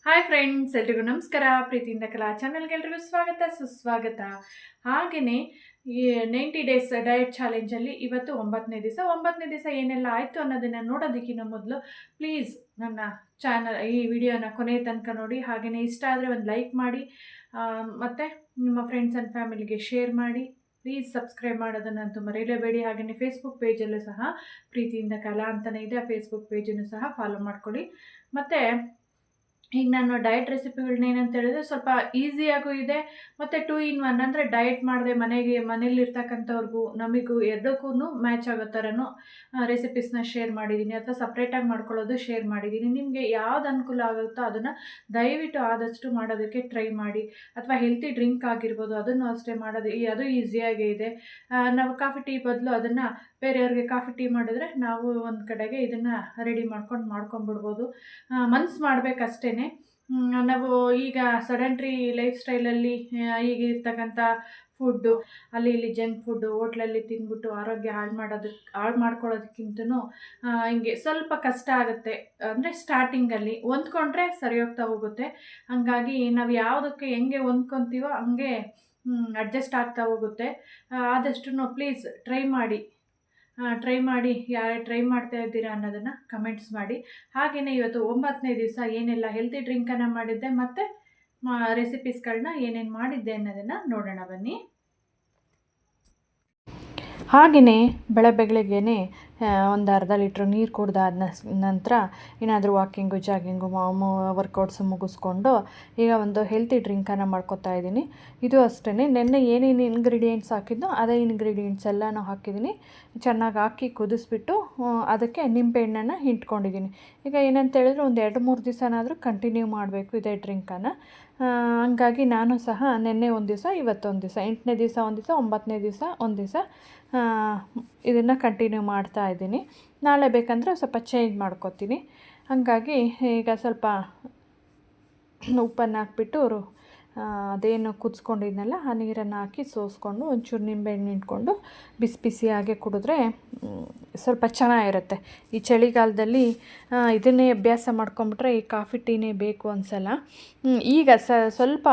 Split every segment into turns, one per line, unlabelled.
Hi friends, ಎಲ್ರಿಗೂ ನಮಸ್ಕಾರ. ಪ್ರೀತಿಯಿಂದ ಕಲಾ ಚಾನಲ್ಗೆ ಎಲ್ರಿಗೂ ಸ್ವಾಗತ ಸುಸ್ವಾಗತ. ಹಾಗೆಯೇ ಈ 90 ಡೇಸ್ ಡಯಟ್ ಚಾಲೆಂಜಲ್ಲಿ ಇವತ್ತು 9ನೇ ದಿವಸ ಏನೆಲ್ಲ ಆಯಿತು ಅನ್ನೋದನ್ನು ನೋಡೋದಕ್ಕಿಂತ ಮೊದಲು ಪ್ಲೀಸ್ ನನ್ನ ಈ ವಿಡಿಯೋನ ಕೊನೆಯ ತನಕ ನೋಡಿ. ಹಾಗೆಯೇ ಇಷ್ಟ ಆದರೆ ಒಂದು ಲೈಕ್ ಮಾಡಿ, ಮತ್ತು ನಿಮ್ಮ ಫ್ರೆಂಡ್ಸ್ ಆ್ಯಂಡ್ ಫ್ಯಾಮಿಲಿಗೆ ಶೇರ್ ಮಾಡಿ. ಪ್ಲೀಸ್ ಸಬ್ಸ್ಕ್ರೈಬ್ ಮಾಡೋದನ್ನಂತೂ ಮರೆಯಲೇಬೇಡಿ. ಹಾಗೆಯೇ ಫೇಸ್ಬುಕ್ ಪೇಜಲ್ಲೂ ಸಹ ಪ್ರೀತಿಯಿಂದ ಕಲಾ ಅಂತಲೇ ಇದೆ, ಆ ಫೇಸ್ಬುಕ್ ಪೇಜನ್ನು ಸಹ ಫಾಲೋ ಮಾಡ್ಕೊಳ್ಳಿ. ಮತ್ತು ಈಗ ನಾನು ಡಯಟ್ ರೆಸಿಪಿಗಳನ್ನ ಏನಂತ ಹೇಳಿದ್ರೆ ಸ್ವಲ್ಪ ಈಸಿಯಾಗೂ ಇದೆ, ಮತ್ತು 2 in 1 ಅಂದರೆ ಡಯಟ್ ಮಾಡದೆ ಮನೇಲಿರ್ತಕ್ಕಂಥವ್ರಿಗೂ ನಮಗೂ ಎರಡಕ್ಕೂ ಮ್ಯಾಚ್ ಆಗೋ ಥರನೂ ರೆಸಿಪೀಸ್ನ ಶೇರ್ ಮಾಡಿದ್ದೀನಿ, ಅಥವಾ ಸಪ್ರೇಟಾಗಿ ಮಾಡ್ಕೊಳ್ಳೋದು ಶೇರ್ ಮಾಡಿದ್ದೀನಿ. ನಿಮಗೆ ಯಾವ್ದು ಅನುಕೂಲ ಆಗುತ್ತೋ ಅದನ್ನು ದಯವಿಟ್ಟು ಆದಷ್ಟು ಮಾಡೋದಕ್ಕೆ ಟ್ರೈ ಮಾಡಿ. ಅಥವಾ ಹೆಲ್ತಿ ಡ್ರಿಂಕ್ ಆಗಿರ್ಬೋದು, ಅದನ್ನು ಅಷ್ಟೇ ಮಾಡೋದು ಅದು ಈಸಿಯಾಗೇ ಇದೆ. ನಾವು ಕಾಫಿ ಟೀ ಬದಲು ಅದನ್ನು ಬೇರೆಯವ್ರಿಗೆ ಕಾಫಿ ಟೀ ಮಾಡಿದ್ರೆ ನಾವು ಒಂದು ಕಡೆಗೆ ಇದನ್ನು ರೆಡಿ ಮಾಡ್ಕೊಂಡ್ಬಿಡ್ಬೋದು. ಮನ್ಸು ಮಾಡಬೇಕಷ್ಟೇ. ನಾವು ಈಗ ಸೆಡೆಂಟ್ರಿ ಲೈಫ್ ಸ್ಟೈಲಲ್ಲಿ ಈಗಿರ್ತಕ್ಕಂಥ ಫುಡ್ಡು, ಅಲ್ಲಿ ಇಲ್ಲಿ ಜಂಕ್ ಫುಡ್ಡು ಹೋಟ್ಲಲ್ಲಿ ತಿಂದ್ಬಿಟ್ಟು ಆರೋಗ್ಯ ಹಾಳು ಮಾಡ್ಕೊಳ್ಳೋದಕ್ಕಿಂತನೂ ಹಿಂಗೆ ಸ್ವಲ್ಪ ಕಷ್ಟ ಆಗುತ್ತೆ. ಅಂದರೆ ಸ್ಟಾರ್ಟಿಂಗಲ್ಲಿ ಹೊಂದ್ಕೊಂಡ್ರೆ ಸರಿ ಹೋಗ್ತಾ ಹೋಗುತ್ತೆ. ಹಾಗಾಗಿ ನಾವು ಯಾವುದಕ್ಕೆ ಹೆಂಗೆ ಹೊಂದ್ಕೊತೀವೋ ಹಂಗೆ ಅಡ್ಜಸ್ಟ್ ಆಗ್ತಾ ಹೋಗುತ್ತೆ. ಆದಷ್ಟು ಪ್ಲೀಸ್ ಟ್ರೈ ಮಾಡಿ. ಯಾರು ಟ್ರೈ ಮಾಡ್ತಾ ಇದ್ದೀರಾ ಅನ್ನೋದನ್ನು ಕಮೆಂಟ್ಸ್ ಮಾಡಿ. ಹಾಗೆಯೇ ಇವತ್ತು 9ನೇ ದಿವಸ ಏನೆಲ್ಲ ಹೆಲ್ತಿ ಡ್ರಿಂಕನ್ನು ಮಾಡಿದ್ದೆ, ಮತ್ತು ರೆಸಿಪೀಸ್ಗಳನ್ನ ಏನೇನು ಮಾಡಿದ್ದೆ ಅನ್ನೋದನ್ನು ನೋಡೋಣ ಬನ್ನಿ. ಹಾಗೆಯೇ ಬೆಳಗ್ಗೆನೇ ಒಂದು ಅರ್ಧ ಲೀಟ್ರ್ ನೀರು ಕುಡ್ದಾದ ನಂತರ ಏನಾದರೂ ವಾಕಿಂಗು ಜಾಗಿಂಗು ವರ್ಕೌಟ್ಸು ಮುಗಿಸ್ಕೊಂಡು ಈಗ ಒಂದು ಹೆಲ್ತಿ ಡ್ರಿಂಕನ್ನು ಮಾಡ್ಕೊತಾ ಇದ್ದೀನಿ. ಇದು ಅಷ್ಟೇ, ನೆನ್ನೆ ಏನೇನು ಇಂಗ್ರೀಡಿಯೆಂಟ್ಸ್ ಹಾಕಿದ್ದೋ ಅದೇ ಇಂಗ್ರೀಡಿಯೆಂಟ್ಸ್ ಎಲ್ಲನೂ ಹಾಕಿದ್ದೀನಿ. ಚೆನ್ನಾಗಿ ಹಾಕಿ ಕುದಿಸ್ಬಿಟ್ಟು ಅದಕ್ಕೆ ನಿಂಬೆಹಣ್ಣನ್ನು ಹಿಂಡ್ಕೊಂಡಿದ್ದೀನಿ. ಈಗ ಏನಂತ ಹೇಳಿದ್ರೆ ಒಂದು 2-3 ದಿವಸನಾದರೂ ಕಂಟಿನ್ಯೂ ಮಾಡಬೇಕು ಇದೇ ಡ್ರಿಂಕನ್ನು. ಹಂಗಾಗಿ ನಾನು ಸಹ ನೆನ್ನೆ ಒಂದು ದಿವಸ, ಇವತ್ತೊಂದು ದಿವಸ, 8ನೇ ದಿವಸ ಒಂದು ದಿವಸ, 9ನೇ ದಿವಸ ಒಂದು ದಿವಸ ಇದನ್ನು ಕಂಟಿನ್ಯೂ ಮಾಡ್ತಾ ಇದ್ದೀನಿ. ನಾಳೆ ಬೇಕಂದರೆ ಸ್ವಲ್ಪ ಚೇಂಜ್ ಮಾಡ್ಕೊತೀನಿ. ಹಾಗಾಗಿ ಈಗ ಸ್ವಲ್ಪ ಉಪ್ಪನ್ನು ಹಾಕ್ಬಿಟ್ಟು ಅದೇನು ಕುದಿಸ್ಕೊಂಡಿದ್ನಲ್ಲ ಆ ನೀರನ್ನು ಹಾಕಿ ಸೋಸ್ಕೊಂಡು ಒಂಚೂರು ನಿಂಬೆಹಣ್ಣು ಹಿಂಡ್ಕೊಂಡು ಬಿಸಿಯಾಗೆ ಕುಡಿದ್ರೆ ಸ್ವಲ್ಪ ಚೆನ್ನಾಗಿರುತ್ತೆ. ಈ ಚಳಿಗಾಲದಲ್ಲಿ ಇದನ್ನೇ ಅಭ್ಯಾಸ ಮಾಡ್ಕೊಂಬಿಟ್ರೆ ಈ ಕಾಫಿ ಟೀನೇ ಬೇಕು ಅನಿಸಲ್ಲ. ಈಗ ಸ್ವಲ್ಪ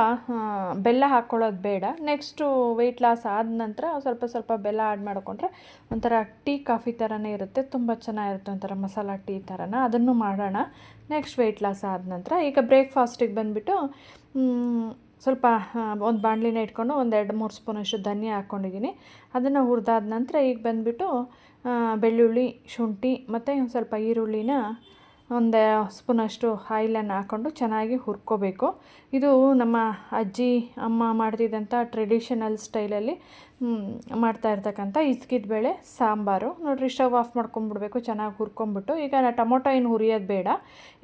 ಬೆಲ್ಲ ಹಾಕ್ಕೊಳ್ಳೋದು ಬೇಡ. ನೆಕ್ಸ್ಟು ವೆಯ್ಟ್ ಲಾಸ್ ಆದ ನಂತರ ಸ್ವಲ್ಪ ಬೆಲ್ಲ ಆ್ಯಡ್ ಮಾಡಿಕೊಂಡ್ರೆ ಒಂಥರ ಟೀ ಕಾಫಿ ಥರನೇ ಇರುತ್ತೆ, ತುಂಬ ಚೆನ್ನಾಗಿರುತ್ತೆ, ಒಂಥರ ಮಸಾಲ ಟೀ ಥರನ. ಅದನ್ನು ಮಾಡೋಣ ನೆಕ್ಸ್ಟ್ ವೆಯ್ಟ್ ಲಾಸ್ ಆದ ನಂತರ. ಈಗ ಬ್ರೇಕ್ಫಾಸ್ಟಿಗೆ ಬಂದುಬಿಟ್ಟು ಸ್ವಲ್ಪ ಒಂದು ಬಾಣಲಿನ ಇಟ್ಕೊಂಡು ಒಂದು 2-3 ಸ್ಪೂನಷ್ಟು ಧನಿಯಾ ಹಾಕ್ಕೊಂಡಿದ್ದೀನಿ. ಅದನ್ನು ಹುರಿದಾದ ನಂತರ ಈಗ ಬಂದುಬಿಟ್ಟು ಬೆಳ್ಳುಳ್ಳಿ, ಶುಂಠಿ ಮತ್ತು ಒಂದು ಸ್ವಲ್ಪ ಈರುಳ್ಳಿನ ಒಂದು ಸ್ಪೂನಷ್ಟು ಆಯಿಲನ್ನು ಹಾಕ್ಕೊಂಡು ಚೆನ್ನಾಗಿ ಹುರ್ಕೋಬೇಕು. ಇದು ನಮ್ಮ ಅಜ್ಜಿ ಅಮ್ಮ ಮಾಡ್ತಿದ್ದಂಥ ಟ್ರೆಡಿಷನಲ್ ಸ್ಟೈಲಲ್ಲಿ ಮಾಡ್ತಾ ಇರ್ತಕ್ಕಂಥ ಇಸ್ಕಿದ ಬೇಳೆ ಸಾಂಬಾರು. ನೋಡಿರಿ, ಸ್ಟವ್ ಆಫ್ ಮಾಡ್ಕೊಂಬಿಡ್ಬೇಕು, ಚೆನ್ನಾಗಿ ಹುರ್ಕೊಂಬಿಟ್ಟು. ಈಗ ಟೊಮೊಟೊ ಏನು ಹುರಿಯೋದು ಬೇಡ.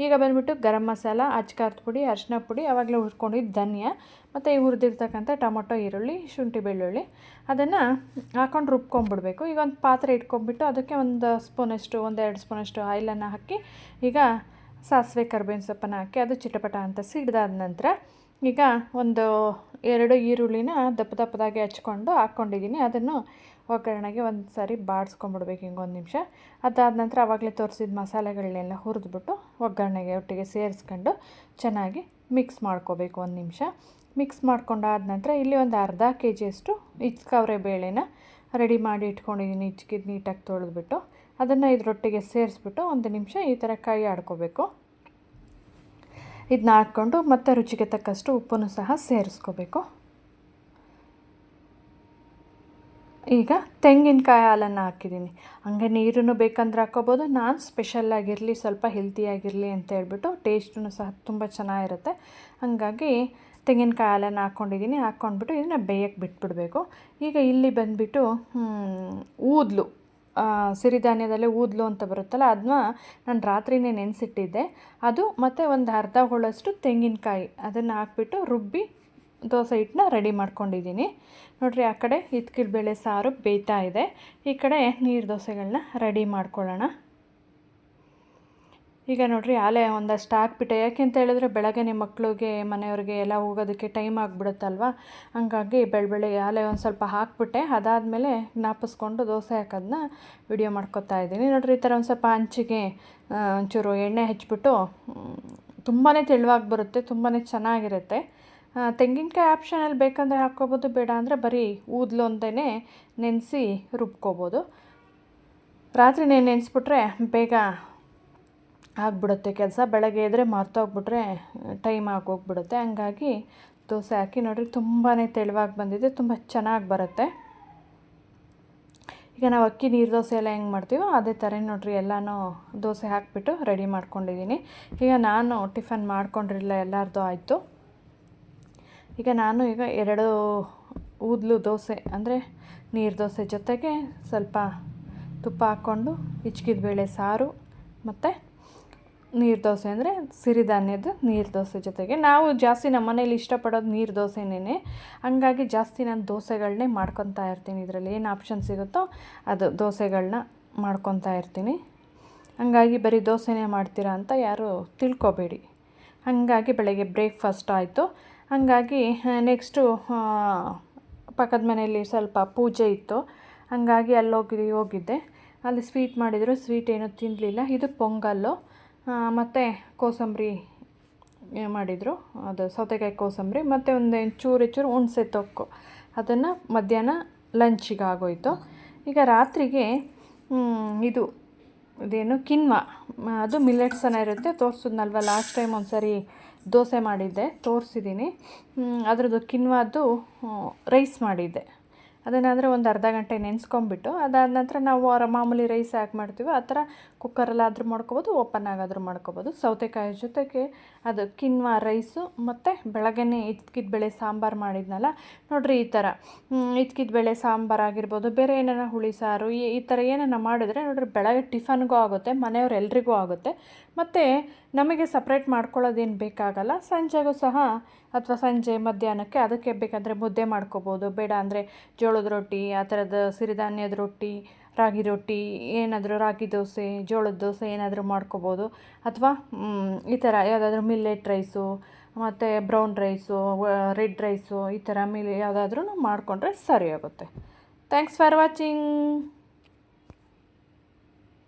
ಈಗ ಬಂದುಬಿಟ್ಟು ಗರಂ ಮಸಾಲ, ಅಚ್ಕಾರದ ಪುಡಿ, ಅರಿಶಿನ ಪುಡಿ, ಆವಾಗಲೇ ಹುರ್ಕೊಂಡಿದ್ದು ಧನಿಯಾ, ಮತ್ತು ಈ ಹುರಿದಿರ್ತಕ್ಕಂಥ ಟೊಮೊಟೊ, ಈರುಳ್ಳಿ, ಶುಂಠಿ, ಬೆಳ್ಳುಳ್ಳಿ ಅದನ್ನು ಹಾಕ್ಕೊಂಡು ರುಬ್ಕೊಂಬಿಡ್ಬೇಕು. ಈಗ ಒಂದು ಪಾತ್ರೆ ಇಟ್ಕೊಂಡ್ಬಿಟ್ಟು ಅದಕ್ಕೆ ಒಂದು 2 ಸ್ಪೂನಷ್ಟು ಆಯಿಲನ್ನು ಹಾಕಿ, ಈಗ ಸಾಸಿವೆ ಕರಿಬೇವಿನ ಸೊಪ್ಪನ್ನು ಹಾಕಿ ಅದು ಚಿಟಪಟ ಅಂತ ಸಿಡ್ದಾದ ನಂತರ ಈಗ ಒಂದು 2 ಈರುಳ್ಳಿನ ದಪ್ಪದಾಗಿ ಹಚ್ಕೊಂಡು ಹಾಕ್ಕೊಂಡಿದ್ದೀನಿ. ಅದನ್ನು ಒಗ್ಗರಣೆಗೆ ಒಂದು ಸಾರಿ ಬಾಡಿಸ್ಕೊಂಬಿಡ್ಬೇಕು ಹಿಂಗೆ 1 ನಿಮಿಷ. ಅದಾದ ನಂತರ ಆವಾಗಲೇ ತೋರಿಸಿದ ಮಸಾಲೆಗಳನ್ನೆಲ್ಲ ಹುರಿದ್ಬಿಟ್ಟು ಒಗ್ಗರಣೆಗೆ ಒಟ್ಟಿಗೆ ಸೇರಿಸ್ಕೊಂಡು ಚೆನ್ನಾಗಿ ಮಿಕ್ಸ್ ಮಾಡ್ಕೋಬೇಕು 1 ನಿಮಿಷ. ಮಿಕ್ಸ್ ಮಾಡ್ಕೊಂಡಾದ ನಂತರ ಇಲ್ಲಿ ಒಂದು ಅರ್ಧ kg ಇಚ್ಕವ್ರೆ ಬೇಳೆನ ರೆಡಿ ಮಾಡಿ ಇಟ್ಕೊಂಡಿದ್ದೀನಿ. ಇಚ್ಕಿದ್ದು ನೀಟಾಗಿ ತೊಳೆದ್ಬಿಟ್ಟು ಅದನ್ನು ಇದರೊಟ್ಟಿಗೆ ಸೇರಿಸ್ಬಿಟ್ಟು 1 ನಿಮಿಷ ಈ ಥರ ಕೈ ಆಡ್ಕೋಬೇಕು. ಇದನ್ನ ಹಾಕ್ಕೊಂಡು ಮತ್ತೆ ರುಚಿಗೆ ತಕ್ಕಷ್ಟು ಉಪ್ಪನ್ನು ಸಹ ಸೇರಿಸ್ಕೋಬೇಕು. ಈಗ ತೆಂಗಿನಕಾಯಿ ಹಾಲನ್ನು ಹಾಕಿದ್ದೀನಿ. ಹಂಗೆ ನೀರನ್ನು ಬೇಕಂದ್ರೆ ಹಾಕ್ಕೋಬೋದು. ನಾನು ಸ್ಪೆಷಲ್ಲಾಗಿರಲಿ, ಸ್ವಲ್ಪ ಹೆಲ್ತಿಯಾಗಿರಲಿ ಅಂತ ಹೇಳ್ಬಿಟ್ಟು, ಟೇಸ್ಟೂ ಸಹ ತುಂಬ ಚೆನ್ನಾಗಿರುತ್ತೆ. ಹಾಗಾಗಿ ತೆಂಗಿನಕಾಯಿ ಹಾಲನ್ನು ಹಾಕ್ಕೊಂಡ್ಬಿಟ್ಟು ಇದನ್ನು ಬೇಯಕ್ಕೆ ಬಿಟ್ಬಿಡಬೇಕು. ಈಗ ಇಲ್ಲಿ ಬಂದುಬಿಟ್ಟು ಊದಲು, ಸಿರಿಧಾನ್ಯದಲ್ಲೇ ಊದಲು ಅಂತ ಬರುತ್ತಲ್ಲ, ಅದನ್ನ ನಾನು ರಾತ್ರಿನೇ ನೆನೆಸಿಟ್ಟಿದ್ದೆ. ಅದು ಮತ್ತು ಒಂದು ಅರ್ಧ ಹೋಳಷ್ಟು ತೆಂಗಿನಕಾಯಿ ಅದನ್ನು ಹಾಕ್ಬಿಟ್ಟು ರುಬ್ಬಿ ದೋಸೆ ಹಿಟ್ಟನ್ನ ರೆಡಿ ಮಾಡ್ಕೊಂಡಿದ್ದೀನಿ. ನೋಡಿರಿ, ಆ ಕಡೆ ಇದ್ಕಿದ ಬೇಳೆ ಸಾರು ಬೇಯ್ತಾ ಇದೆ, ಈ ಕಡೆ ನೀರು ದೋಸೆಗಳನ್ನ ರೆಡಿ ಮಾಡ್ಕೊಳ್ಳೋಣ. ಈಗ ನೋಡಿರಿ, ಆಲೆ ಒಂದಷ್ಟು ಹಾಕ್ಬಿಟ್ಟೆ. ಯಾಕೆ ಅಂತ ಹೇಳಿದ್ರೆ ಬೆಳಗ್ಗೆ ಮಕ್ಕಳಿಗೆ ಮನೆಯವ್ರಿಗೆ ಎಲ್ಲ ಹೋಗೋದಕ್ಕೆ ಟೈಮ್ ಆಗಿಬಿಡುತ್ತಲ್ವ. ಹಂಗಾಗಿ ಬೆಳಗ್ಗೆ ಆಲೆ ಒಂದು ಸ್ವಲ್ಪ ಹಾಕ್ಬಿಟ್ಟೆ. ಅದಾದಮೇಲೆ ಜ್ಞಾಪಿಸ್ಕೊಂಡು ದೋಸೆ ಹಾಕೋದನ್ನ ವಿಡಿಯೋ ಮಾಡ್ಕೊತಾ ಇದ್ದೀನಿ. ನೋಡಿರಿ, ಈ ಥರ ಒಂದು ಸ್ವಲ್ಪ ಹಂಚಿಗೆ ಒಂಚೂರು ಎಣ್ಣೆ ಹಚ್ಬಿಟ್ಟು ತುಂಬಾ ತೆಳುವಾಗಿ ಬರುತ್ತೆ, ತುಂಬಾ ಚೆನ್ನಾಗಿರುತ್ತೆ. ತೆಂಗಿನಕಾಯಿ ಆಪ್ಷನಲ್ಲಿ ಬೇಕಂದರೆ ಹಾಕ್ಕೋಬೋದು, ಬೇಡ ಅಂದರೆ ಬರೀ ಊದಲು ಅಂತಲೇ ನೆನೆಸಿ ರುಬ್ಕೋಬೋದು. ರಾತ್ರಿನೇ ನೆನೆಸ್ಬಿಟ್ರೆ ಬೇಗ ಆಗಿಬಿಡುತ್ತೆ ಕೆಲಸ. ಬೆಳಗ್ಗೆ ಎದ್ರೆ ಮರ್ತೋಗ್ಬಿಟ್ರೆ ಟೈಮ್ ಆಗೋಗ್ಬಿಡುತ್ತೆ. ಹಂಗಾಗಿ ದೋಸೆ ಹಾಕಿ ನೋಡಿರಿ ತುಂಬಾ ತೆಳುವಾಗಿ ಬಂದಿದೆ, ತುಂಬ ಚೆನ್ನಾಗಿ ಬರುತ್ತೆ. ಈಗ ನಾವು ಅಕ್ಕಿ ನೀರು ದೋಸೆ ಎಲ್ಲ ಹೆಂಗೆ ಮಾಡ್ತೀವೋ ಅದೇ ಥರ ನೋಡಿರಿ ಎಲ್ಲನೂ ದೋಸೆ ಹಾಕಿಬಿಟ್ಟು ರೆಡಿ ಮಾಡ್ಕೊಂಡಿದ್ದೀನಿ. ಈಗ ನಾನು ಟಿಫನ್ ಮಾಡ್ಕೊಂಡಿರಲಿಲ್ಲ, ಎಲ್ಲರದ್ದು ಆಯಿತು. ಈಗ ನಾನು 2 ಊದಲು ದೋಸೆ ಅಂದರೆ ನೀರು ದೋಸೆ ಜೊತೆಗೆ ಸ್ವಲ್ಪ ತುಪ್ಪ ಹಾಕ್ಕೊಂಡು ಹಿಚ್ಕಿದ ಬೇಳೆ ಸಾರು ಮತ್ತು ನೀರು ದೋಸೆ ಅಂದರೆ ಸಿರಿಧಾನ್ಯದ ನೀರು ದೋಸೆ ಜೊತೆಗೆ. ನಾವು ಜಾಸ್ತಿ ನಮ್ಮ ಮನೇಲಿ ಇಷ್ಟಪಡೋದು ನೀರು ದೋಸೆನೇ. ಹಂಗಾಗಿ ಜಾಸ್ತಿ ನಾನು ದೋಸೆಗಳನ್ನೇ ಮಾಡ್ಕೊತಾ ಇರ್ತೀನಿ. ಇದರಲ್ಲಿ ಏನು ಆಪ್ಷನ್ ಸಿಗುತ್ತೋ ಅದು ದೋಸೆಗಳನ್ನ ಮಾಡ್ಕೊತಾ ಇರ್ತೀನಿ. ಹಂಗಾಗಿ ಬರೀ ದೋಸೆನೇ ಮಾಡ್ತೀರಾ ಅಂತ ಯಾರು ತಿಳ್ಕೊಬೇಡಿ. ಹಾಗಾಗಿ ಬೆಳಗ್ಗೆ ಬ್ರೇಕ್ಫಾಸ್ಟ್ ಆಯಿತು. ಹಾಗಾಗಿ ನೆಕ್ಸ್ಟು ಪಕ್ಕದ ಮನೆಯಲ್ಲಿ ಸ್ವಲ್ಪ ಪೂಜೆ ಇತ್ತು, ಹಾಗಾಗಿ ಅಲ್ಲಿ ಹೋಗಿದ್ದೆ. ಅಲ್ಲಿ ಸ್ವೀಟ್ ಮಾಡಿದರು, ಸ್ವೀಟ್ ಏನೂ ತಿನ್ನಲಿಲ್ಲ. ಇದು ಪೊಂಗಲ್ಲು ಮತ್ತು ಕೋಸಂಬರಿ ಮಾಡಿದರು, ಅದು ಸೌತೆಕಾಯಿ ಕೋಸಂಬರಿ ಮತ್ತು ಒಂದು ಚೂರು ಹುಣಸೆ ತೊಕ್ಕು. ಅದನ್ನು ಮಧ್ಯಾಹ್ನ ಲಂಚಿಗೆ ಆಗೋಯಿತು. ಈಗ ರಾತ್ರಿಗೆ ಇದೇನು ಕಿನ್ವಾ, ಅದು ಮಿಲೆಟ್ಸನ್ನ ಇರುತ್ತೆ, ತೋರಿಸಿದ್ನಲ್ವ ಲಾಸ್ಟ್ ಟೈಮ್ ಒಂದು ಸರಿ ದೋಸೆ ಮಾಡಿದ್ದೆ, ತೋರಿಸಿದ್ದೀನಿ. ಅದರದ್ದು ಕಿನ್ವಾದ್ದು ರೈಸ್ ಮಾಡಿದ್ದೆ. ಅದನ್ನಾದರೆ ಒಂದು ಅರ್ಧ ಗಂಟೆ ನೆನೆಸ್ಕೊಂಬಿಟ್ಟು ಅದಾದ ನಂತರ ನಾವು ಮಾಮೂಲಿ ರೈಸ್ ಯಾಕೆ ಮಾಡ್ತೀವೋ ಆ ಥರ ಕುಕ್ಕರಲ್ಲಾದರೂ ಮಾಡ್ಕೊಬೋದು, ಓಪನ್ ಆಗಾದರೂ ಮಾಡ್ಕೊಬೋದು. ಸೌತೆಕಾಯಿ ಜೊತೆಗೆ ಅದು ಕಿನ್ವಾ ರೈಸು ಮತ್ತು ಬೆಳಗ್ಗೆನೇ ಇದ್ಕಿದ ಬೇಳೆ ಸಾಂಬಾರು ಮಾಡಿದ್ನಲ್ಲ ನೋಡಿರಿ, ಈ ಥರ ಇದ್ಕಿದ ಬೇಳೆ ಸಾಂಬಾರು ಆಗಿರ್ಬೋದು, ಬೇರೆ ಏನಾರ ಹುಳಿ ಸಾರು ಈ ಥರ ಏನಾರ ಮಾಡಿದ್ರೆ ನೋಡಿರಿ ಬೆಳಗ್ಗೆ ಟಿಫನ್ಗೂ ಆಗುತ್ತೆ, ಮನೆಯವ್ರೆಲ್ರಿಗೂ ಆಗುತ್ತೆ. ಮತ್ತು ನಮಗೆ ಸಪ್ರೇಟ್ ಮಾಡ್ಕೊಳ್ಳೋದೇನು ಬೇಕಾಗಲ್ಲ. ಸಂಜೆಗೂ ಸಹ ಅಥವಾ ಸಂಜೆ ಮಧ್ಯಾಹ್ನಕ್ಕೆ ಅದಕ್ಕೆ ಬೇಕಾದರೆ ಮುದ್ದೆ ಮಾಡ್ಕೋಬೋದು, ಬೇಡ ಅಂದರೆ ಜೋಳದ ರೊಟ್ಟಿ, ಆ ಥರದ ಸಿರಿಧಾನ್ಯದ ರೊಟ್ಟಿ, ರಾಗಿ ರೊಟ್ಟಿ, ಏನಾದರೂ ರಾಗಿ ದೋಸೆ, ಜೋಳದ ದೋಸೆ ಏನಾದರೂ ಮಾಡ್ಕೋಬೋದು. ಅಥವಾ ಈ ಥರ ಯಾವುದಾದ್ರೂ ಮಿಲ್ಲೆಟ್ ರೈಸು ಮತ್ತು ಬ್ರೌನ್ ರೈಸು, ರೆಡ್ ರೈಸು, ಈ ಥರ ಯಾವುದಾದ್ರೂ ಮಾಡಿಕೊಂಡ್ರೆ ಸರಿ ಆಗುತ್ತೆ. Thanks for watching.